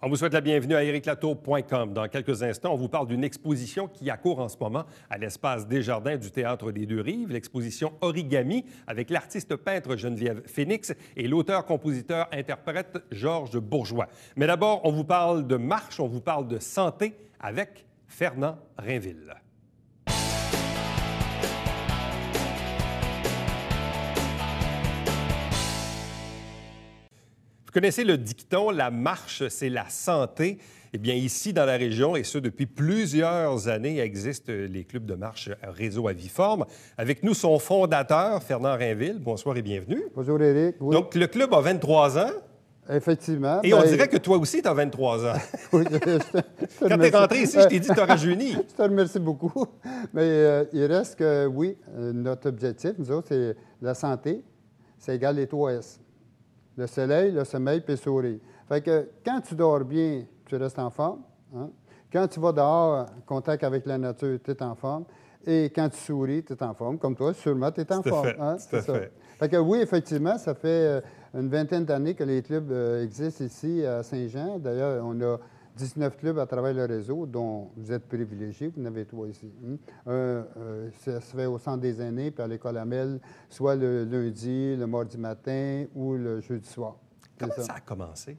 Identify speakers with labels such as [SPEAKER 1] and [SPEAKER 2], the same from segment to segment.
[SPEAKER 1] On vous souhaite la bienvenue à ériclatour.com. Dans quelques instants, on vous parle d'une exposition qui accourt en ce moment à l'espace Desjardins du Théâtre des Deux-Rives, l'exposition Origami, avec l'artiste peintre Geneviève Phénix et l'auteur-compositeur-interprète Georges Bourgeois. Mais d'abord, on vous parle de marche, on vous parle de santé avec Fernand Rainville. Vous connaissez le dicton « La marche, c'est la santé ». Eh bien, ici, dans la région, et ce depuis plusieurs années, existent les clubs de marche Réseau Aviforme. Avec nous, son fondateur, Fernand Rainville. Bonsoir et bienvenue.
[SPEAKER 2] Bonjour, Éric. Oui.
[SPEAKER 1] Donc, le club a 23 ans.
[SPEAKER 2] Effectivement.
[SPEAKER 1] Et on dirait que toi aussi, tu as 23 ans.
[SPEAKER 2] Oui,
[SPEAKER 1] Quand tu es rentré ici, je t'ai dit que tu as rajeuni.
[SPEAKER 2] Je te remercie beaucoup. Mais il reste que, oui, notre objectif, nous autres, c'est la santé. Ça égale les 3 S. Le soleil, le sommeil, puis le sourire. Fait que quand tu dors bien, tu restes en forme. Hein? Quand tu vas dehors, en contact avec la nature, tu es en forme. Et quand tu souris, tu es en forme. Comme toi, sûrement, tu es en forme. Hein?
[SPEAKER 1] Tout à fait.
[SPEAKER 2] Fait que oui, effectivement, ça fait une vingtaine d'années que les clubs existent ici à Saint-Jean. D'ailleurs, on a 19 clubs à travers le réseau, dont vous êtes privilégiés. Vous en avez 3 ici. Ça se fait au Centre des aînés, puis à l'École Amel, soit le lundi, le mardi matin ou le jeudi soir.
[SPEAKER 1] Comment ça a commencé?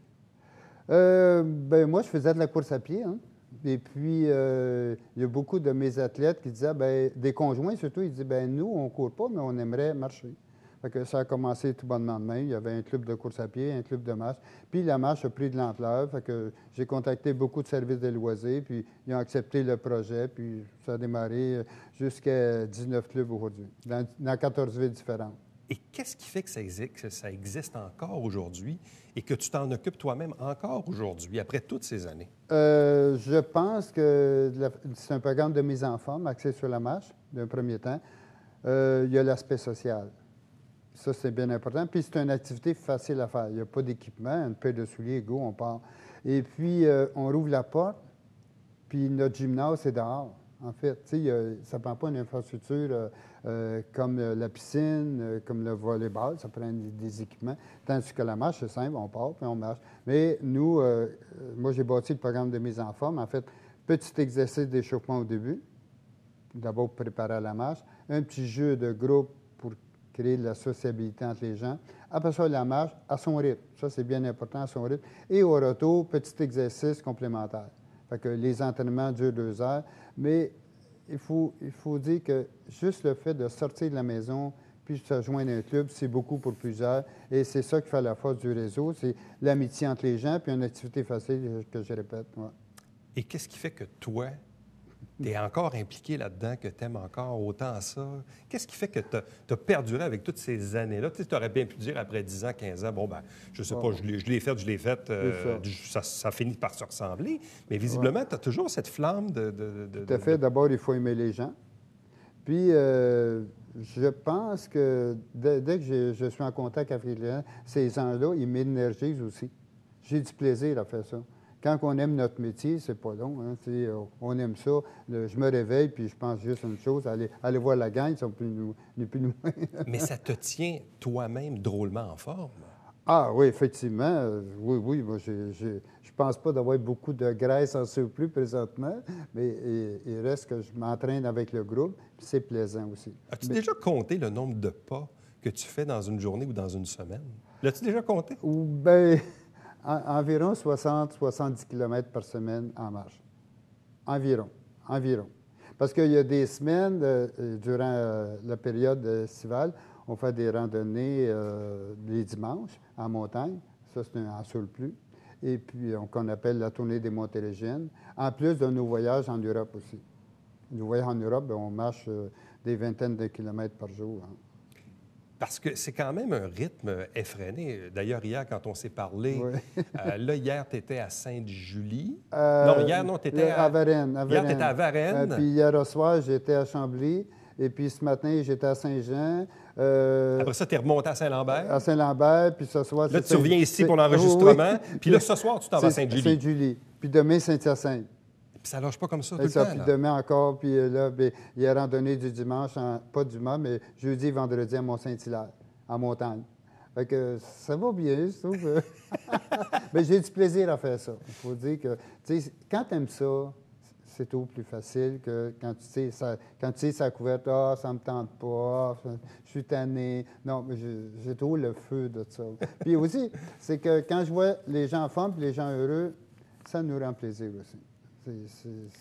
[SPEAKER 2] Moi, je faisais de la course à pied. Hein? Et puis, il y a beaucoup de mes athlètes qui disaient, des conjoints surtout, ils disaient, nous, on ne court pas, mais on aimerait marcher. Fait que ça a commencé tout bonnement de même. Il y avait un club de course à pied, un club de marche. Puis la marche a pris de l'ampleur. Fait que j'ai contacté beaucoup de services de loisirs, puis ils ont accepté le projet. Puis ça a démarré jusqu'à 19 clubs aujourd'hui, dans 14 villes différentes.
[SPEAKER 1] Et qu'est-ce qui fait que ça existe encore aujourd'hui et que tu t'en occupes toi-même encore aujourd'hui, après toutes ces années?
[SPEAKER 2] Je pense que c'est un programme de mise en forme axé sur la marche, d'un premier temps. Il y a l'aspect social. Ça, c'est bien important. Puis, c'est une activité facile à faire. Il n'y a pas d'équipement, une paire de souliers, go, on part. Et puis, on rouvre la porte, puis notre gymnase, c'est dehors. En fait, ça ne prend pas une infrastructure comme la piscine, comme le volleyball. Ça prend des équipements. Tandis que la marche, c'est simple, on part, puis on marche. Mais nous, moi, j'ai bâti le programme de mise en forme. En fait, petit exercice d'échauffement au début. D'abord, pour préparer à la marche. Un petit jeu de groupe pour créer de la sociabilité entre les gens. Après ça, la marche à son rythme. Ça, c'est bien important, à son rythme. Et au retour, petit exercice complémentaire. Fait que les entraînements durent 2 heures. Mais il faut dire que juste le fait de sortir de la maison puis de se joindre à un club, c'est beaucoup pour plusieurs. Et c'est ça qui fait la force du réseau. C'est l'amitié entre les gens puis une activité facile que je répète. Ouais.
[SPEAKER 1] Et qu'est-ce qui fait que toi, tu es encore impliqué là-dedans, que tu aimes encore autant ça? Qu'est-ce qui fait que tu as perduré avec toutes ces années-là? Tu aurais bien pu dire après 10 ans, 15 ans, je sais pas, je l'ai fait, ça finit par se ressembler. Mais visiblement, tu as toujours cette flamme de...
[SPEAKER 2] Tout à fait. D'abord, il faut aimer les gens. Puis, je pense que dès que je suis en contact avec les gens, ces gens-là, ils m'énergisent aussi. J'ai du plaisir à faire ça. Quand on aime notre métier, c'est pas long. Hein, on aime ça. Je me réveille, puis je pense juste à une chose, aller voir la gang, ils sont plus loin.
[SPEAKER 1] Mais ça te tient toi-même drôlement en forme.
[SPEAKER 2] Ah oui, effectivement. Oui. Moi, je pense pas d'avoir beaucoup de graisse en surplus présentement, mais il reste que je m'entraîne avec le groupe, puis c'est plaisant aussi.
[SPEAKER 1] As-tu déjà compté le nombre de pas que tu fais dans une journée ou dans une semaine? L'as-tu déjà compté?
[SPEAKER 2] Bien... Environ 60-70 km par semaine en marche. Environ. Parce qu'il y a des semaines, durant la période estivale, on fait des randonnées les dimanches en montagne. Ça, c'est en surplus. Et puis, qu'on appelle la tournée des Montérégiennes. En plus de nos voyages en Europe aussi. Nos voyages en Europe, on marche des vingtaines de kilomètres par jour. Hein.
[SPEAKER 1] Parce que c'est quand même un rythme effréné. D'ailleurs, hier, quand on s'est parlé, là, hier, tu étais à Sainte-Julie. Non, tu étais
[SPEAKER 2] à Varennes.
[SPEAKER 1] Hier, tu étais à Varennes.
[SPEAKER 2] Puis hier au soir, j'étais à Chambly. Et puis ce matin, j'étais à Saint-Jean.
[SPEAKER 1] Après ça, tu es remonté à Saint-Lambert.
[SPEAKER 2] À Saint-Lambert, puis ce soir...
[SPEAKER 1] Là, tu reviens ici pour l'enregistrement. Puis là, ce soir, tu t'en vas à Sainte-Julie.
[SPEAKER 2] Sainte-Julie. Puis demain, Saint-Hyacinthe.
[SPEAKER 1] Puis ça lâche pas comme ça tout le temps.
[SPEAKER 2] Puis demain encore, puis là, il y a randonnée du dimanche, pas dimanche, mais jeudi et vendredi à Mont-Saint-Hilaire, en montagne. Fait que ça va bien, je trouve. Mais j'ai du plaisir à faire ça. Il faut dire que, tu sais, quand tu aimes ça, c'est tout plus facile que quand tu sais, quand tu sais, ça couverte, ah, ça me tente pas, ah, je suis tanné. Non, mais j'ai toujours le feu de ça. Puis aussi, c'est que quand je vois les gens en forme et les gens heureux, ça nous rend plaisir aussi.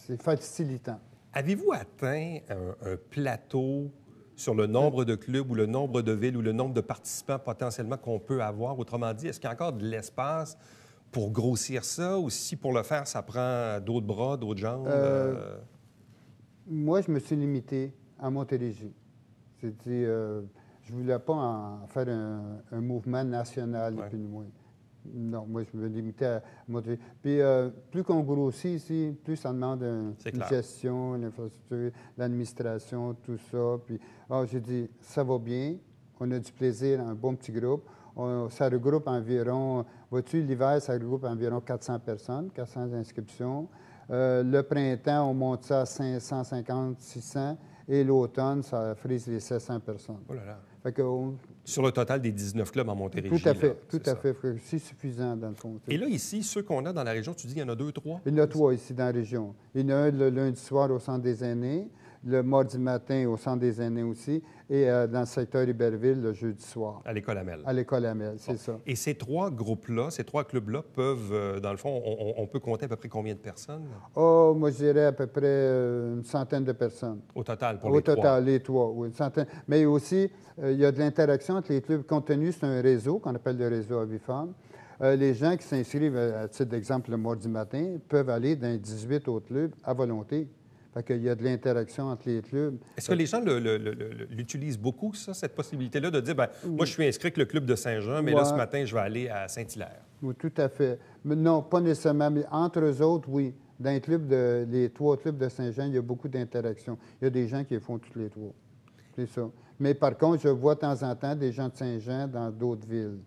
[SPEAKER 2] C'est facilitant.
[SPEAKER 1] Avez-vous atteint un plateau sur le nombre de clubs ou le nombre de villes ou le nombre de participants potentiellement qu'on peut avoir? Autrement dit, est-ce qu'il y a encore de l'espace pour grossir ça ou si pour le faire, ça prend d'autres bras, d'autres jambes?
[SPEAKER 2] Moi, je me suis limité à Montérégie. C'était, je ne voulais pas en faire un mouvement national, ni plus ni moins. Non, moi, je me limitais à Montérégie. Puis, plus qu'on grossit ici, plus ça demande une gestion, une infrastructure, l'administration, tout ça. Puis, j'ai dit, ça va bien, on a du plaisir, un bon petit groupe. Ça regroupe environ, vois-tu, l'hiver, ça regroupe environ 400 personnes, 400 inscriptions. Le printemps, on monte ça à 550, 600. Et l'automne, ça frise les 700 personnes.
[SPEAKER 1] Oh là là.
[SPEAKER 2] Fait que
[SPEAKER 1] sur le total des 19 clubs en Montérégie.
[SPEAKER 2] Tout à fait,
[SPEAKER 1] là,
[SPEAKER 2] tout à fait. C'est suffisant, dans le fond.
[SPEAKER 1] Et là, ici, ceux qu'on a dans la région, tu dis qu'il y en a 2, 3?
[SPEAKER 2] Il y en a 3 ici dans la région. Il y en a un le lundi soir au Centre des aînés, le mardi matin au Centre des aînés aussi, et dans le secteur Iberville, le jeudi soir.
[SPEAKER 1] À l'École Amel.
[SPEAKER 2] À l'École Amel, c'est ça.
[SPEAKER 1] Et ces 3 groupes-là, ces 3 clubs-là peuvent, dans le fond, on peut compter à peu près combien de personnes?
[SPEAKER 2] Oh, moi, je dirais à peu près une centaine de personnes.
[SPEAKER 1] Au total, pour les 3? Au
[SPEAKER 2] total, les 3, oui, une centaine. Mais aussi, il y a de l'interaction entre les clubs. Compte tenu, c'est un réseau qu'on appelle le réseau Avifam. Les gens qui s'inscrivent, à titre d'exemple, le mardi matin, peuvent aller dans 18 autres clubs à volonté. Fait qu'il y a de l'interaction entre les clubs.
[SPEAKER 1] Est-ce que les gens l'utilisent beaucoup, ça, cette possibilité-là, de dire, bien, moi, je suis inscrit avec le club de Saint-Jean, mais là, ce matin, je vais aller à Saint-Hilaire?
[SPEAKER 2] Oui, tout à fait. Mais non, pas nécessairement, mais entre eux autres, oui. Dans les 3 clubs de Saint-Jean, il y a beaucoup d'interactions. Il y a des gens qui les font tous les 3. C'est ça. Mais par contre, je vois de temps en temps des gens de Saint-Jean dans d'autres villes.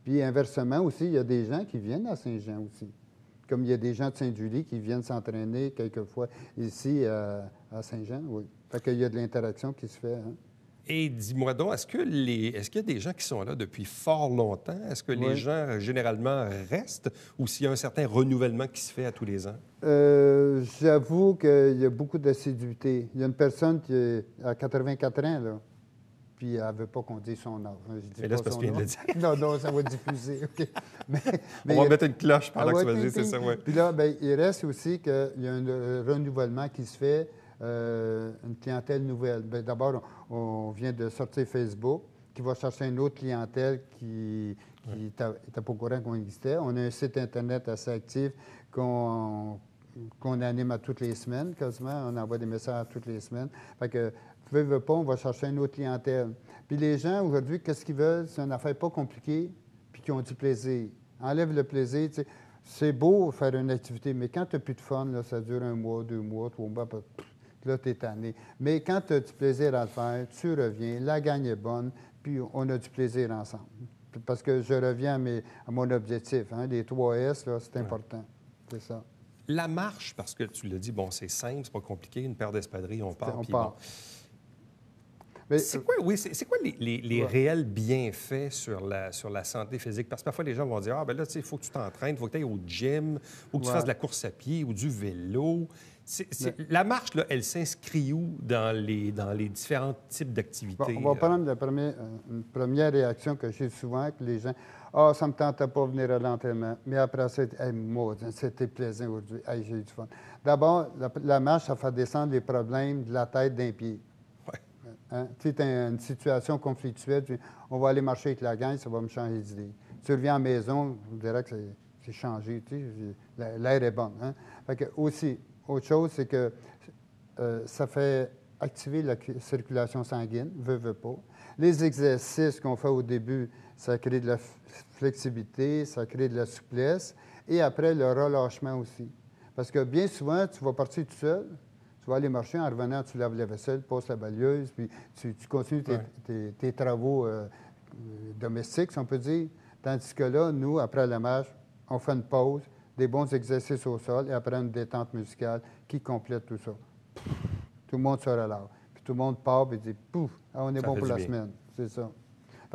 [SPEAKER 2] Puis inversement aussi, il y a des gens qui viennent à Saint-Jean aussi. Comme il y a des gens de Saint-Julie qui viennent s'entraîner quelquefois ici à Saint-Jean, oui. Fait qu'il y a de l'interaction qui se fait. Hein?
[SPEAKER 1] Et dis-moi donc, est-ce qu'il y a des gens qui sont là depuis fort longtemps? Est-ce que les gens, généralement, restent ou s'il y a un certain renouvellement qui se fait à tous les ans?
[SPEAKER 2] J'avoue qu'il y a beaucoup d'assiduité. Il y a une personne qui a 84 ans, là. Puis elle ne veut pas qu'on dise son âge.
[SPEAKER 1] Mais là, c'est parce qu'il vient de le dire.
[SPEAKER 2] Non, ça va diffuser. Okay.
[SPEAKER 1] On va mettre une cloche pendant que tu vas dire, c'est ça, oui.
[SPEAKER 2] Puis là, bien, il reste aussi qu'il y a un renouvellement qui se fait, une clientèle nouvelle. Bien, d'abord, on vient de sortir Facebook, qui va chercher une autre clientèle qui n'était pas au courant qu'on existait. On a un site Internet assez actif qu'on anime à toutes les semaines, quasiment. On envoie des messages toutes les semaines. Fait que, veux pas, on va chercher une autre clientèle. Puis les gens, aujourd'hui, qu'est-ce qu'ils veulent? C'est une affaire pas compliquée, puis qui ont du plaisir. Enlève le plaisir, tu sais. C'est beau faire une activité, mais quand tu n'as plus de fun, là, ça dure 1 mois, 2 mois, 3 mois, là, tu es tanné. Mais quand tu as du plaisir à le faire, tu reviens, la gagne est bonne, puis on a du plaisir ensemble. Parce que je reviens à mon objectif. Hein, les 3 S, là, c'est important. C'est ça.
[SPEAKER 1] La marche, parce que tu l'as dit, bon, c'est simple, c'est pas compliqué, une paire d'espadrilles, on part.
[SPEAKER 2] Bon.
[SPEAKER 1] C'est quoi les réels bienfaits sur la santé physique? Parce que parfois, les gens vont dire, ben là, tu sais, il faut que tu t'entraînes, il faut que tu ailles au gym, il faut que tu fasses de la course à pied ou du vélo. La marche, là, elle s'inscrit où dans les différents types d'activités?
[SPEAKER 2] Bon, on va prendre une première réaction que j'ai souvent avec les gens. Ah, ça ne me tentait pas de venir à l'entraînement. Mais après ça, c'était plaisant aujourd'hui. Hey, j'ai eu du fun. D'abord, la marche, ça fait descendre les problèmes de la tête d'un pied. Hein? Tu sais, as une situation conflictuelle, on va aller marcher avec la gang, ça va me changer d'idée. Tu reviens à la maison, je dirais que c'est changé, tu sais, l'air est bon. Hein? Fait que aussi, autre chose, c'est que ça fait activer la circulation sanguine, veut pas. Les exercices qu'on fait au début, ça crée de la flexibilité, ça crée de la souplesse, et après, le relâchement aussi. Parce que bien souvent, tu vas partir tout seul, tu vas aller marcher, en revenant, tu laves la vaisselle, passes la balieuse, puis tu continues tes travaux domestiques, si on peut dire. Tandis que là, nous, après la marche, on fait une pause, des bons exercices au sol, et après une détente musicale qui complète tout ça. Tout le monde se relâche. Puis tout le monde part et dit, pouf, on est bon pour la semaine. C'est ça.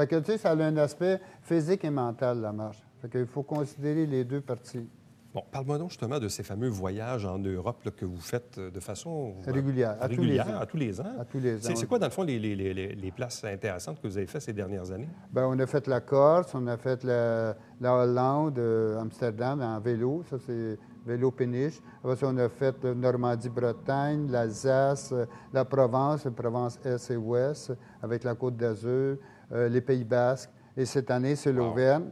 [SPEAKER 2] Fait que, tu sais, ça a un aspect physique et mental, la marche. Fait qu'il faut considérer les deux parties.
[SPEAKER 1] Bon, parle-moi donc justement de ces fameux voyages en Europe là, que vous faites de façon
[SPEAKER 2] Régulière, à tous les ans.
[SPEAKER 1] À tous les ans.
[SPEAKER 2] À tous les ans.
[SPEAKER 1] C'est quoi, dans le fond, les places intéressantes que vous avez faites ces dernières années?
[SPEAKER 2] Bien, on a fait la Corse, on a fait la Hollande, Amsterdam en vélo. Ça, c'est vélo péniche. Après ça, on a fait Normandie-Bretagne, l'Alsace, la Provence Est et Ouest, avec la Côte d'Azur, les Pays Basques. Et cette année, c'est l'Auvergne.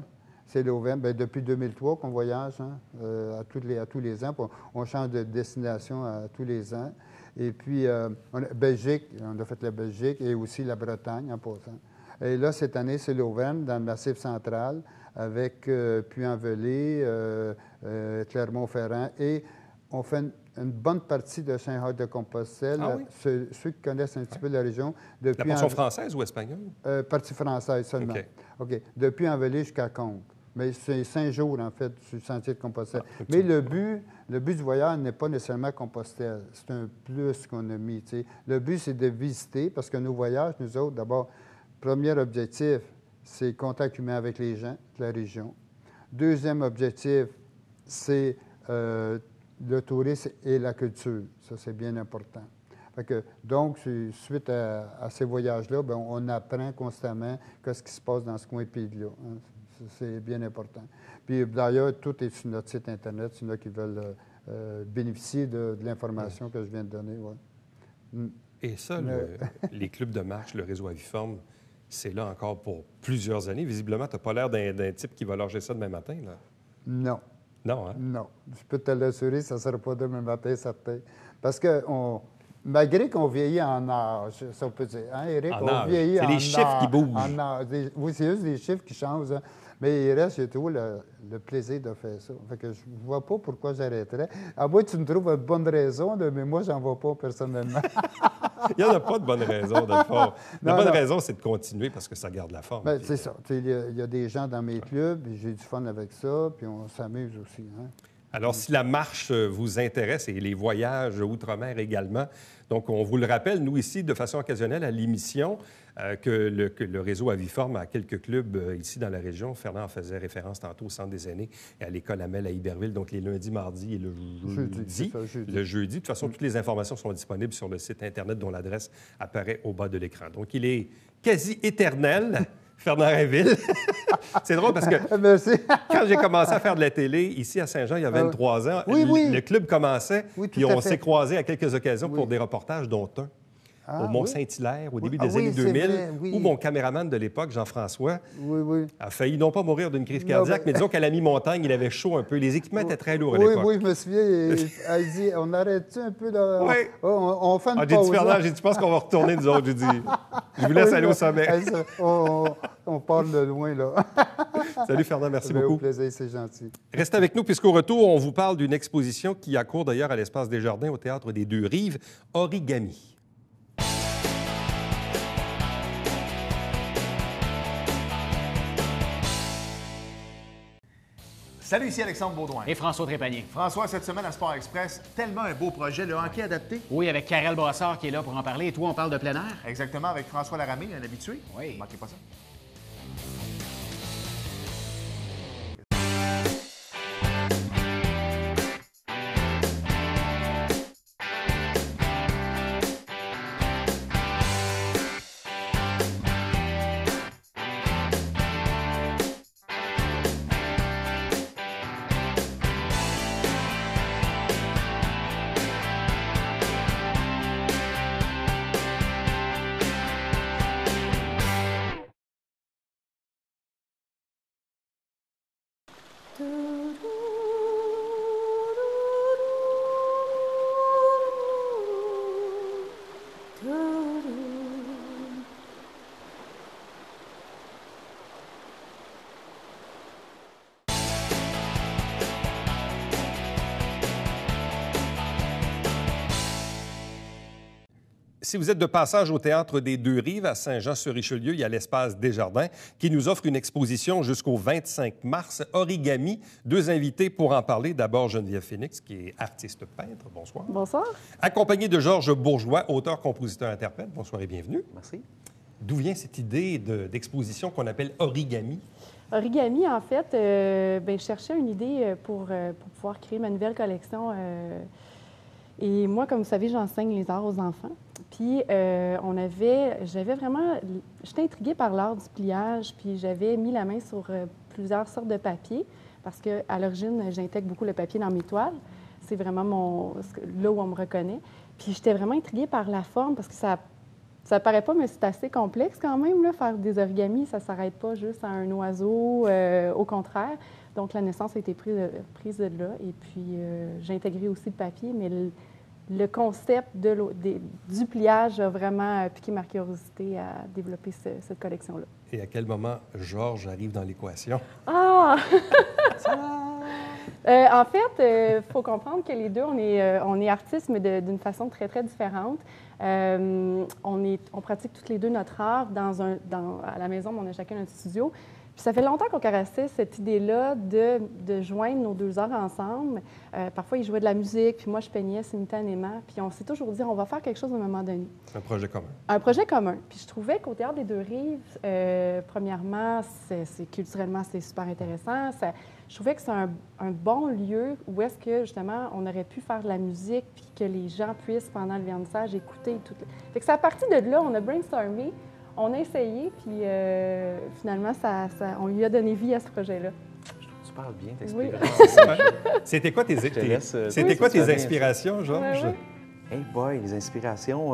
[SPEAKER 2] C'est l'Auvergne. Bien, depuis 2003 qu'on voyage à tous les ans. On change de destination à tous les ans. Et puis, Belgique, on a fait la Belgique et aussi la Bretagne en passant. Et là, cette année, c'est l'Auvergne, dans le Massif central, avec Puy-en-Velay, Clermont-Ferrand. Et on fait une bonne partie de Saint-Jacques-de-Compostelle.
[SPEAKER 1] Ah oui?
[SPEAKER 2] Ceux qui connaissent un petit peu la région.
[SPEAKER 1] La portion française ou espagnole?
[SPEAKER 2] Partie française seulement. OK. De Puy-en-Velay jusqu'à Conques. Mais c'est 5 jours, en fait, sur le sentier de Compostelle. Mais le but du voyage n'est pas nécessairement Compostelle. C'est un plus qu'on a mis. T'sais. Le but, c'est de visiter, parce que nos voyages, nous autres, d'abord, premier objectif, c'est contact humain avec les gens de la région. Deuxième objectif, c'est le tourisme et la culture. Ça, c'est bien important. Fait que, donc, suite à ces voyages-là, bien, on apprend constamment ce qui se passe dans ce coin pays-là. Hein. C'est bien important. Puis d'ailleurs, tout est sur notre site Internet, s'il y en a qui veulent bénéficier de l'information que je viens de donner. Ouais.
[SPEAKER 1] Et ça, les clubs de marche, le réseau Aviforme, c'est là encore pour plusieurs années. Visiblement, tu n'as pas l'air d'un type qui va lâcher ça demain matin, là.
[SPEAKER 2] Non.
[SPEAKER 1] Non, hein?
[SPEAKER 2] Non. Je peux te l'assurer, ça ne sera pas demain matin, certain. Parce que malgré qu'on vieillit en âge, ça on peut dire, hein, Éric?
[SPEAKER 1] On vieillit en âge. C'est les chiffres qui bougent.
[SPEAKER 2] Oui, c'est juste les chiffres qui changent. Hein. Mais il reste, j'ai toujours le plaisir de faire ça. Fait que je ne vois pas pourquoi j'arrêterais. À moins que tu me trouves une bonne raison, mais moi, j'en vois pas personnellement.
[SPEAKER 1] Il n'y en a pas de bonne raison, de fond. La bonne raison, c'est de continuer parce que ça garde la forme.
[SPEAKER 2] Bien, c'est ça. Il y a des gens dans mes clubs, j'ai du fun avec ça, puis on s'amuse aussi. Hein?
[SPEAKER 1] Alors, si la marche vous intéresse et les voyages outre-mer également, donc on vous le rappelle, nous ici, de façon occasionnelle à l'émission, que le réseau Aviforme a quelques clubs ici dans la région. Fernand en faisait référence tantôt au Centre des aînés et à l'École Amel à Iberville, donc les lundis, mardis et le jeudi. Le jeudi. De toute façon, toutes les informations sont disponibles sur le site Internet dont l'adresse apparaît au bas de l'écran. Donc, il est quasi éternel. Fernand Rainville. C'est drôle parce que quand j'ai commencé à faire de la télé ici à Saint-Jean il y a 23 ans, le club commençait, puis on s'est croisés à quelques occasions pour des reportages, dont un au Mont-Saint-Hilaire au début des années 2000, où mon caméraman de l'époque, Jean-François, a failli non pas mourir d'une crise cardiaque, mais disons qu'à la mi-montagne, il avait chaud un peu. Les équipements étaient très lourds à l'époque.
[SPEAKER 2] Oui, je me souviens. Elle dit, on arrête-tu un peu là? Oui. On fait une pause.
[SPEAKER 1] J'ai dit, Fernand, tu penses qu'on va retourner, nous autres? J'ai dit, je vous laisse aller au sommet.
[SPEAKER 2] On parle de loin, là.
[SPEAKER 1] Salut, Fernand, merci beaucoup.
[SPEAKER 2] Au plaisir, c'est gentil.
[SPEAKER 1] Restez avec nous, puisqu'au retour, on vous parle d'une exposition qui a cours d'ailleurs à l'Espace des Jardins, au Théâtre des Deux-Rives, Origami.
[SPEAKER 3] Salut, ici Alexandre Baudouin.
[SPEAKER 4] Et François Trépanier.
[SPEAKER 3] François, cette semaine à Sport Express, tellement un beau projet, le hockey adapté.
[SPEAKER 4] Oui, avec Karel Brassard qui est là pour en parler. Et toi, on parle de plein air.
[SPEAKER 3] Exactement, avec François Laramée, un habitué.
[SPEAKER 4] Oui.
[SPEAKER 3] Ne manquez pas ça.
[SPEAKER 1] Si vous êtes de passage au Théâtre des Deux-Rives à Saint-Jean-sur-Richelieu, il y a l'Espace Desjardins qui nous offre une exposition jusqu'au 25 mars, Origami. Deux invités pour en parler. D'abord, Geneviève Phénix, qui est artiste peintre. Bonsoir.
[SPEAKER 5] Bonsoir.
[SPEAKER 1] Accompagnée de Georges Bourgeois, auteur, compositeur, interprète. Bonsoir et bienvenue.
[SPEAKER 5] Merci.
[SPEAKER 1] D'où vient cette idée d'exposition qu'on appelle origami?
[SPEAKER 5] Origami, en fait, je cherchais une idée pour pouvoir créer ma nouvelle collection. Et moi, comme vous savez, j'enseigne les arts aux enfants. Puis, j'étais intriguée par l'art du pliage, puis j'avais mis la main sur plusieurs sortes de papier, parce qu'à l'origine, j'intègre beaucoup le papier dans mes toiles. C'est vraiment là où on me reconnaît. Puis, j'étais vraiment intriguée par la forme, parce que ça paraît pas, mais c'est assez complexe quand même, là, faire des origamis. Ça ne s'arrête pas juste à un oiseau, au contraire. Donc, la naissance a été prise de là. Et puis, j'ai intégré aussi le papier, mais le concept du pliage a vraiment piqué ma curiosité à développer cette collection-là.
[SPEAKER 1] Et à quel moment Georges arrive dans l'équation?
[SPEAKER 5] Ah! En fait, il faut comprendre que les deux, on est artistes, mais d'une façon très, très différente. On pratique toutes les deux notre art à la maison, mais on a chacun notre studio. Puis ça fait longtemps qu'on caressait cette idée-là de joindre nos deux arts ensemble. Parfois, il jouait de la musique, puis moi, je peignais simultanément. Puis on s'est toujours dit, on va faire quelque chose à un moment donné.
[SPEAKER 1] Un projet commun.
[SPEAKER 5] Un projet commun. Puis je trouvais qu'au Théâtre des Deux-Rives, premièrement, culturellement, c'est super intéressant. Je trouvais que c'est un bon lieu où est-ce que, justement, on aurait pu faire de la musique puis que les gens puissent, pendant le vernissage, écouter tout. Fait que c'est à partir de là, on a brainstormé, on a essayé, puis finalement, on lui a donné vie à ce projet-là.
[SPEAKER 6] Tu parles bien,
[SPEAKER 5] Oui.
[SPEAKER 1] C'était quoi tes inspirations, Georges?
[SPEAKER 5] Ouais.
[SPEAKER 6] Hey boy, les inspirations...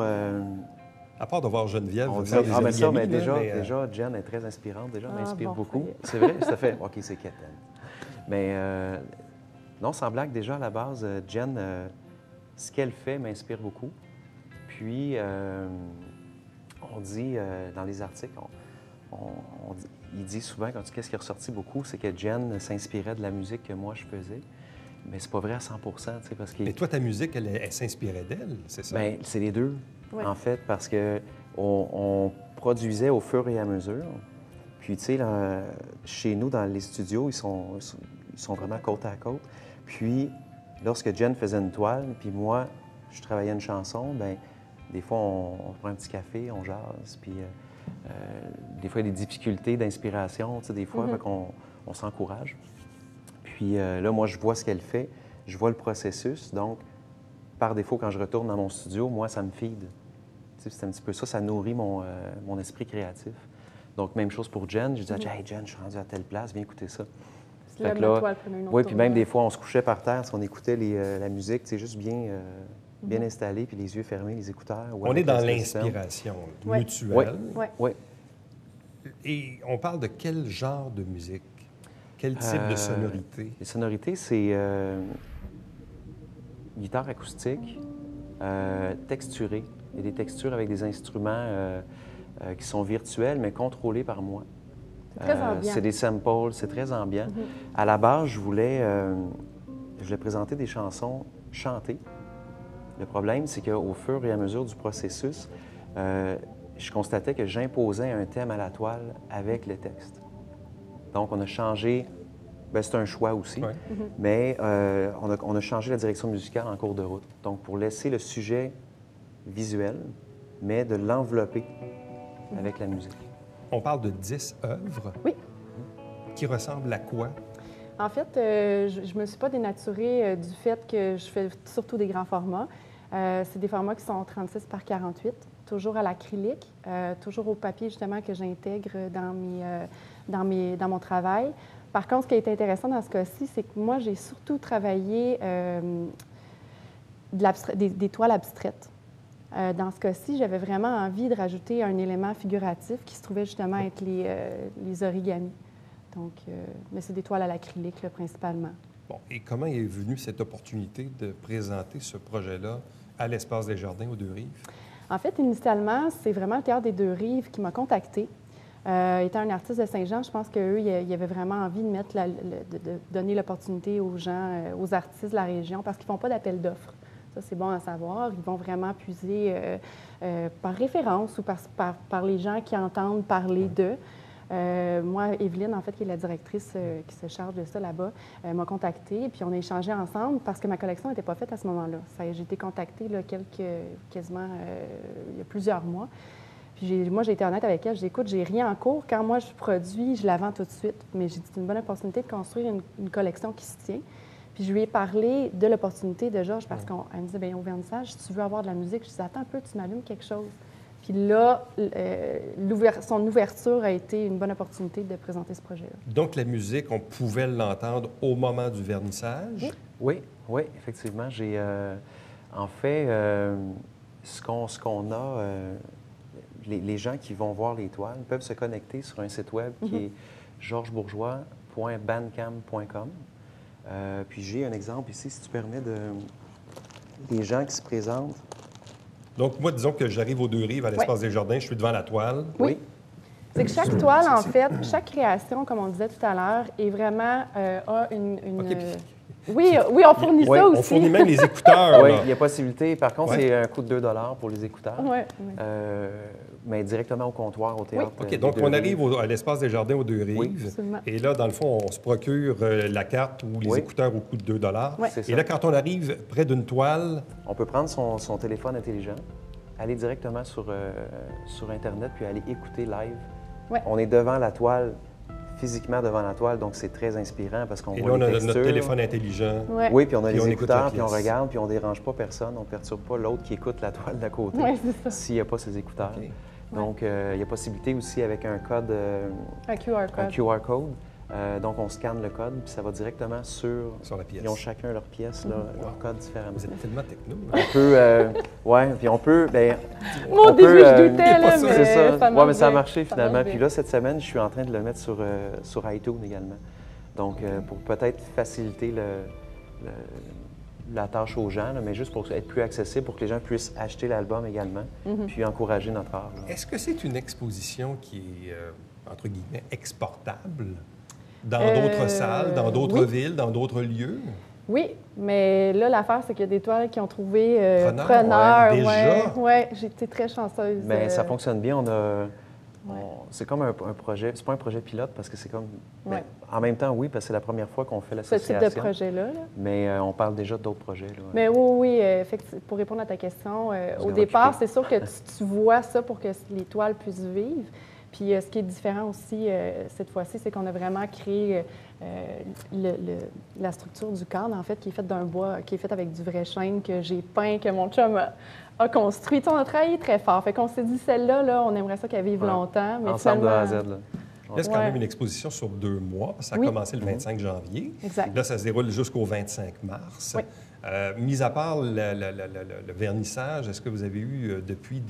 [SPEAKER 1] À part de voir Geneviève
[SPEAKER 6] on dit,
[SPEAKER 1] faire des
[SPEAKER 6] mais ça,
[SPEAKER 1] origamis,
[SPEAKER 6] mais
[SPEAKER 1] là,
[SPEAKER 6] déjà, Jen est très inspirante. Déjà, elle m'inspire
[SPEAKER 5] bon,
[SPEAKER 6] beaucoup.
[SPEAKER 5] ça
[SPEAKER 6] C'est vrai? Ça fait... OK, c'est quétaine. Mais non, sans blague, déjà, à la base, Jen, ce qu'elle fait m'inspire beaucoup. Puis, on dit dans les articles, il dit souvent, qu'est-ce qui est ressorti beaucoup, c'est que Jen s'inspirait de la musique que moi, je faisais. Mais c'est pas vrai à 100 parce que...
[SPEAKER 1] Mais toi, ta musique, elle s'inspirait d'elle, c'est ça?
[SPEAKER 6] Bien, c'est les deux,
[SPEAKER 5] Oui.
[SPEAKER 6] en fait, parce que on produisait au fur et à mesure. Puis, tu sais, chez nous, dans les studios, ils sont vraiment côte à côte. Puis, lorsque Jen faisait une toile, puis moi, je travaillais une chanson, bien, des fois, on prend un petit café, on jase, puis des fois, il y a des difficultés d'inspiration, tu sais, des fois, fait qu'on s'encourage. Puis là, moi, je vois ce qu'elle fait, je vois le processus, donc, par défaut, quand je retourne dans mon studio, moi, ça me feed. Tu sais, c'est un petit peu ça, ça nourrit mon esprit créatif. Donc, même chose pour Jen. Je disais, hey, Jen, je suis rendu à telle place, viens écouter ça.
[SPEAKER 5] Fait que là,
[SPEAKER 6] oui, puis même des fois, on se couchait par terre, si on écoutait la musique, c'est juste bien installé, puis les yeux fermés, les écouteurs.
[SPEAKER 1] On est dans l'inspiration mutuelle.
[SPEAKER 6] Oui.
[SPEAKER 1] Et on parle de quel genre de musique? Quel type de sonorité?
[SPEAKER 6] Les sonorités, c'est guitare acoustique, texturée. Il y a des textures avec des instruments qui sont virtuels, mais contrôlés par moi.
[SPEAKER 5] C'est très ambiant.
[SPEAKER 6] C'est des samples, c'est très ambiant. À la base, je voulais présenter des chansons chantées. Le problème, c'est qu'au fur et à mesure du processus, je constatais que j'imposais un thème à la toile avec le texte. Donc, on a changé... Bien, c'est un choix aussi, mais on a changé la direction musicale en cours de route. Donc, pour laisser le sujet visuel, mais de l'envelopper avec la musique.
[SPEAKER 1] On parle de 10 œuvres.
[SPEAKER 5] Oui.
[SPEAKER 1] Qui ressemblent à quoi?
[SPEAKER 5] En fait, je ne me suis pas dénaturée du fait que je fais surtout des grands formats. C'est des formats qui sont 36 par 48, toujours à l'acrylique, toujours au papier, justement, que j'intègre dans mon travail. Par contre, ce qui est intéressant dans ce cas-ci, c'est que moi, j'ai surtout travaillé des toiles abstraites. Dans ce cas-ci, j'avais vraiment envie de rajouter un élément figuratif qui se trouvait justement être les origamis. Donc, mais c'est des toiles à l'acrylique, là, principalement.
[SPEAKER 1] Bon, et comment est venue cette opportunité de présenter ce projet-là à l'Espace des Jardins aux Deux-Rives? En
[SPEAKER 5] fait, initialement, c'est vraiment le Théâtre des Deux-Rives qui m'a contactée. Étant un artiste de Saint-Jean, je pense qu'eux, ils avaient vraiment envie de mettre de donner l'opportunité aux gens, aux artistes de la région, parce qu'ils ne font pas d'appel d'offres. Ça, c'est bon à savoir. Ils vont vraiment puiser par référence ou par les gens qui entendent parler d'eux. Moi, Evelyne, en fait, qui est la directrice qui se charge de ça là-bas, m'a contactée, puis on a échangé ensemble parce que ma collection n'était pas faite à ce moment-là. J'ai été contactée là, il y a plusieurs mois. Puis moi, j'ai été honnête avec elle. J'ai dit, écoute, j'ai rien en cours. Quand moi, je produis, je la vends tout de suite. Mais j'ai dit, c'est une bonne opportunité de construire une collection qui se tient. Puis je lui ai parlé de l'opportunité de Georges parce qu'elle me disait, bien, au vernissage, si tu veux avoir de la musique, je dis, attends un peu, tu m'allumes quelque chose. Puis là, son ouverture a été une bonne opportunité de présenter ce projet-là.
[SPEAKER 1] Donc, la musique, on pouvait l'entendre au moment du vernissage?
[SPEAKER 6] Oui, effectivement. J'ai, en fait, ce qu'on a, les gens qui vont voir les toiles peuvent se connecter sur un site web qui est georgesbourgeois.bandcamp.com. Puis j'ai un exemple ici, si tu permets, des gens qui se présentent.
[SPEAKER 1] Donc, moi, disons que j'arrive aux Deux-Rives, à l'Espace des Jardins, je suis devant la toile.
[SPEAKER 5] Oui. C'est que chaque toile, en fait, chaque création, comme on disait tout à l'heure, est vraiment a une...
[SPEAKER 1] OK,
[SPEAKER 5] Oui, on fournit ça aussi.
[SPEAKER 1] On fournit même les écouteurs.
[SPEAKER 6] Oui,
[SPEAKER 1] là.
[SPEAKER 6] il y a possibilité. Par contre, c'est un coût de 2 pour les écouteurs.
[SPEAKER 5] Oui.
[SPEAKER 6] Mais directement au comptoir, au théâtre.
[SPEAKER 1] OK, donc on arrive à l'Espace des Jardins aux Deux-Rives.
[SPEAKER 6] Oui,
[SPEAKER 5] absolument.
[SPEAKER 1] Et là, dans le fond, on se procure la carte ou les écouteurs au coût de 2
[SPEAKER 5] Oui.
[SPEAKER 6] C'est ça.
[SPEAKER 1] Et là, quand on arrive près d'une toile,
[SPEAKER 6] On peut prendre son téléphone intelligent, aller directement sur Internet, puis aller écouter live.
[SPEAKER 5] Ouais.
[SPEAKER 6] On est devant la toile, physiquement devant la toile, donc c'est très inspirant parce qu'on
[SPEAKER 1] et là,
[SPEAKER 6] voit
[SPEAKER 1] on
[SPEAKER 6] les
[SPEAKER 1] a
[SPEAKER 6] textures.
[SPEAKER 1] notre téléphone intelligent.
[SPEAKER 5] Ouais.
[SPEAKER 6] Oui, puis on a
[SPEAKER 1] Puis
[SPEAKER 6] les
[SPEAKER 1] on écoute la
[SPEAKER 6] écouteurs, puis on
[SPEAKER 1] pièce.
[SPEAKER 6] regarde, puis on dérange pas personne, on perturbe pas l'autre qui écoute la toile d'à côté
[SPEAKER 5] Oui, c'est ça.
[SPEAKER 6] s'il n'y a pas ses écouteurs.
[SPEAKER 1] OK.
[SPEAKER 6] Donc, il y a possibilité aussi avec un code,
[SPEAKER 5] Un QR code.
[SPEAKER 6] un QR code. Donc, on scanne le code, puis ça va directement sur...
[SPEAKER 1] Sur la pièce.
[SPEAKER 6] Ils ont chacun leur pièce, là, leur code différemment.
[SPEAKER 1] Vous êtes tellement techno.
[SPEAKER 6] On peut... puis on peut... Bien,
[SPEAKER 5] Moi, au
[SPEAKER 6] on
[SPEAKER 5] début,
[SPEAKER 6] peut,
[SPEAKER 5] je doutais, là,
[SPEAKER 1] c'est
[SPEAKER 5] mais
[SPEAKER 6] c'est ça.
[SPEAKER 5] marche
[SPEAKER 6] Mais ça a
[SPEAKER 5] bien.
[SPEAKER 6] marché
[SPEAKER 5] Ça
[SPEAKER 6] finalement.
[SPEAKER 5] marche
[SPEAKER 6] Puis
[SPEAKER 5] bien.
[SPEAKER 6] là, cette semaine, je suis en train de le mettre sur iTunes également. Donc, pour peut-être faciliter la tâche aux gens, là, mais juste pour être plus accessible, pour que les gens puissent acheter l'album également, puis encourager notre art. là.
[SPEAKER 1] Est-ce que c'est une exposition qui est, entre guillemets, exportable dans d'autres salles, dans d'autres
[SPEAKER 5] oui.
[SPEAKER 1] villes, dans d'autres lieux?
[SPEAKER 5] Oui, mais là, l'affaire, c'est qu'il y a des toiles qui ont trouvé
[SPEAKER 1] Preneur,
[SPEAKER 5] preneur.
[SPEAKER 1] ouais, déjà?
[SPEAKER 5] Oui, j'ai été très chanceuse.
[SPEAKER 6] Mais ça fonctionne bien.
[SPEAKER 5] Ouais.
[SPEAKER 6] C'est comme un projet, c'est pas un projet pilote parce que c'est comme...
[SPEAKER 5] Ouais.
[SPEAKER 6] mais en même temps, oui, parce que c'est la première fois qu'on fait
[SPEAKER 5] ce type
[SPEAKER 6] l'association.
[SPEAKER 5] de projet-là. Là.
[SPEAKER 6] Mais on parle déjà d'autres projets. Là.
[SPEAKER 5] Mais oui, effectivement, pour répondre à ta question, au
[SPEAKER 6] vais
[SPEAKER 5] départ,
[SPEAKER 6] m'occuper.
[SPEAKER 5] c'est sûr que tu vois ça pour que les toiles puissent vivre. Puis ce qui est différent aussi cette fois-ci, c'est qu'on a vraiment créé la structure du cadre, en fait, qui est faite d'un bois, qui est faite avec du vrai chêne que j'ai peint, que mon chum a construit. Tu sais, on a travaillé très fort. Fait qu'on s'est dit, celle-là, là, on aimerait ça qu'elle vive
[SPEAKER 6] Ouais.
[SPEAKER 5] longtemps. Mais
[SPEAKER 6] Ensemble de A à Z.
[SPEAKER 5] finalement-
[SPEAKER 6] Là.
[SPEAKER 1] Là, c'est quand
[SPEAKER 5] Ouais.
[SPEAKER 1] même une exposition sur 2 mois. Ça a
[SPEAKER 5] Oui.
[SPEAKER 1] commencé le 25 janvier.
[SPEAKER 5] Exact.
[SPEAKER 1] Là, ça se déroule jusqu'au 25 mars.
[SPEAKER 5] Oui.
[SPEAKER 1] Mis à part le vernissage, est-ce que vous avez eu depuis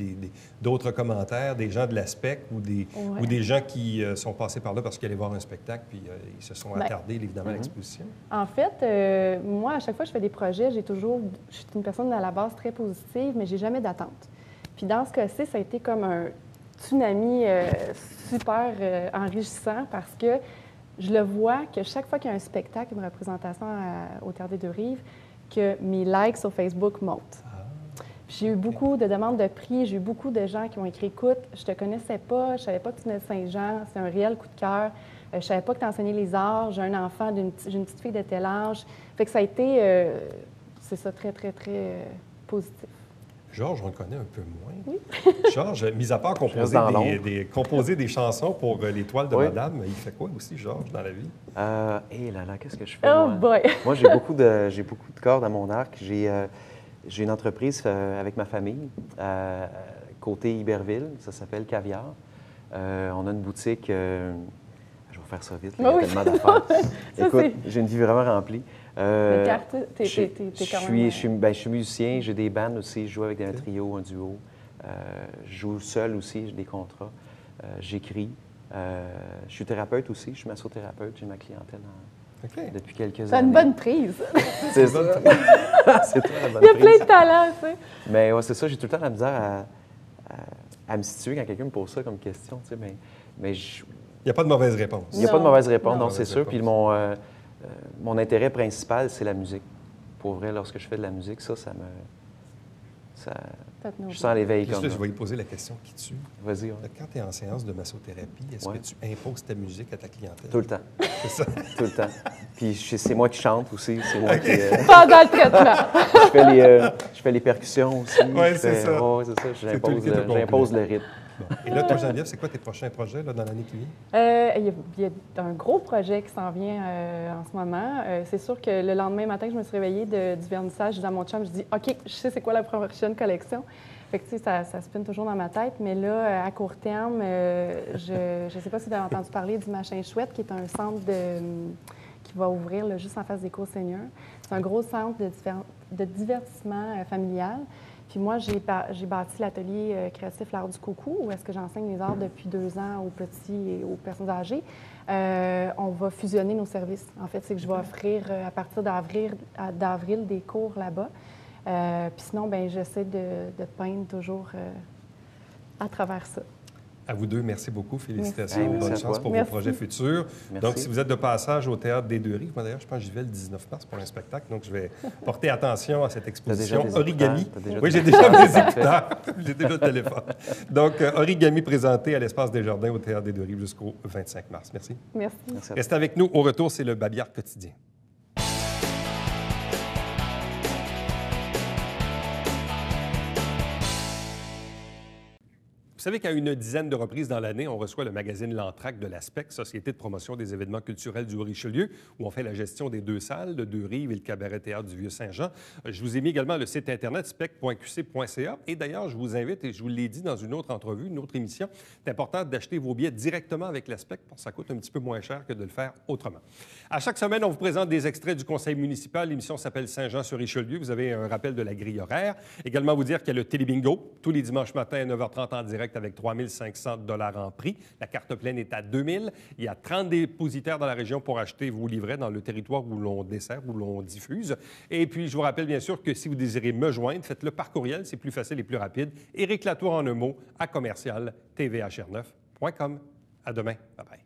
[SPEAKER 1] d'autres commentaires, des gens de l'ASPEC ou des gens qui sont passés par là parce qu'ils allaient voir un spectacle puis ils se sont attardés, évidemment, à l'exposition?
[SPEAKER 5] En fait, moi, à chaque fois que je fais des projets, je suis une personne à la base très positive, mais j'ai jamais d'attente. Puis dans ce cas-ci, ça a été comme un tsunami super enrichissant parce que je le vois que chaque fois qu'il y a un spectacle, une représentation au Théâtre des Deux-Rives, que mes likes sur Facebook montent. Puis j'ai eu beaucoup de demandes de prix, j'ai eu beaucoup de gens qui m'ont écrit « Écoute, je te connaissais pas, je savais pas que tu venais de Saint-Jean, c'est un réel coup de cœur, je savais pas que tu enseignais les arts, j'ai un enfant, j'ai une petite fille de tel âge. » Fait que ça a été, c'est ça, très, très, très positif.
[SPEAKER 1] Georges, on le connaît un peu moins. Georges, mis à part
[SPEAKER 6] reste dans l'ombre.
[SPEAKER 1] composer des chansons pour les toiles de
[SPEAKER 6] Oui.
[SPEAKER 1] Madame, il fait quoi aussi, Georges, dans la vie?
[SPEAKER 6] Hé là là, qu'est-ce que je fais,
[SPEAKER 5] Oh
[SPEAKER 6] moi?
[SPEAKER 5] boy!
[SPEAKER 6] Moi, j'ai beaucoup de cordes à mon arc. J'ai une entreprise avec ma famille, côté Iberville, ça s'appelle Caviar. On a une boutique... je vais faire ça vite, là, il y a tellement d'affaires. Écoute, j'ai une vie vraiment remplie.
[SPEAKER 5] Mais t'es
[SPEAKER 6] je
[SPEAKER 5] quand même...
[SPEAKER 6] je suis musicien, j'ai des bands aussi, je joue avec un trio, un duo. Je joue seul aussi, j'ai des contrats. J'écris. Je suis thérapeute aussi, je suis massothérapeute, j'ai ma clientèle depuis quelques années.
[SPEAKER 5] C'est une bonne prise.
[SPEAKER 6] C'est ça. C'est toi la bonne
[SPEAKER 5] Il y a plein
[SPEAKER 6] prise.
[SPEAKER 5] de talents, tu sais.
[SPEAKER 6] Mais ouais, c'est ça, j'ai tout le temps la misère à me situer quand quelqu'un me pose ça comme question, tu sais, mais
[SPEAKER 1] Il n'y a pas de mauvaise réponse.
[SPEAKER 6] il n'y a pas de mauvaise réponse,
[SPEAKER 1] Non.
[SPEAKER 6] non, c'est sûr. Puis mon intérêt principal, c'est la musique. Pour vrai, lorsque je fais de la musique, ça je sens l'éveil
[SPEAKER 1] Juste
[SPEAKER 6] comme
[SPEAKER 1] là, je
[SPEAKER 6] ça.
[SPEAKER 1] vais lui poser la question qui tue.
[SPEAKER 6] Vas-y, ouais.
[SPEAKER 1] Quand tu es en séance de massothérapie, est-ce
[SPEAKER 6] Ouais.
[SPEAKER 1] que tu imposes ta musique à ta clientèle?
[SPEAKER 6] Tout le temps.
[SPEAKER 1] C'est ça?
[SPEAKER 6] Tout le temps. Puis c'est moi qui chante aussi, c'est moi qui...
[SPEAKER 5] Pendant le traitement.
[SPEAKER 6] je fais les percussions aussi.
[SPEAKER 1] Ouais,
[SPEAKER 6] Je
[SPEAKER 1] c'est
[SPEAKER 6] fais-
[SPEAKER 1] ça.
[SPEAKER 6] ouais, c'est ça.
[SPEAKER 1] C'est tout le kit au complet.
[SPEAKER 6] J'impose le rythme.
[SPEAKER 1] Bon. Et là, toi, Geneviève, c'est quoi tes prochains projets là, dans l'année qui vient?
[SPEAKER 5] Il y a un gros projet qui s'en vient en ce moment. C'est sûr que le lendemain matin que je me suis réveillée du vernissage, je dis à mon chum, je dis « OK, je sais c'est quoi la prochaine collection ». Fait que, tu sais, ça spinne toujours dans ma tête. Mais là, à court terme, je ne sais pas si vous avez entendu parler du Machin Chouette, qui est un centre qui va ouvrir là, juste en face des cours Seigneur. C'est un gros centre de divertissement familial. Puis moi, j'ai bâti l'atelier créatif L'Art du Coucou, où est-ce que j'enseigne les arts depuis 2 ans aux petits et aux personnes âgées. On va fusionner nos services. En fait, c'est que je vais offrir à partir d'avril des cours là-bas. Puis sinon, bien, j'essaie de peindre toujours à travers ça.
[SPEAKER 1] À vous deux, merci beaucoup. Félicitations.
[SPEAKER 6] Merci.
[SPEAKER 1] Bonne chance pour vos projets futurs.
[SPEAKER 6] Merci.
[SPEAKER 1] Donc, si vous êtes de passage au Théâtre des Deux Rives, moi d'ailleurs, je pense que j'y vais le 19 mars pour un spectacle, donc je vais porter attention à cette exposition Origami. Oui, j'ai déjà mes écouteurs. J'ai déjà le téléphone. Donc, Origami présenté à l'Espace des Jardins au Théâtre des Deux Rives jusqu'au 25 mars. Merci.
[SPEAKER 5] Merci.
[SPEAKER 1] Restez avec nous. Au retour, c'est le Babillard quotidien. Vous savez qu'à une dizaine de reprises dans l'année, on reçoit le magazine L'Entracte de l'ASPEC, Société de promotion des événements culturels du Richelieu, où on fait la gestion des 2 salles, de Deux-Rives et le cabaret-théâtre du Vieux-Saint-Jean. Je vous ai mis également le site Internet spec.qc.ca. Et d'ailleurs, je vous invite, et je vous l'ai dit dans une autre entrevue, une autre émission, c'est important d'acheter vos billets directement avec l'ASPEC parce que ça coûte un petit peu moins cher que de le faire autrement. À chaque semaine, on vous présente des extraits du conseil municipal. L'émission s'appelle Saint-Jean-sur-Richelieu. Vous avez un rappel de la grille horaire. Également, vous dire qu'il y a le Télébingo tous les dimanches matins à 9h30 en direct avec 3 500 $ en prix. La carte pleine est à 2 000. Il y a 30 dépositaires dans la région pour acheter vos livrets dans le territoire où l'on dessert, où l'on diffuse. Et puis, je vous rappelle bien sûr que si vous désirez me joindre, faites-le par courriel. C'est plus facile et plus rapide. Éric Latour en un mot à commercial tvhr9.com. À demain. Bye bye.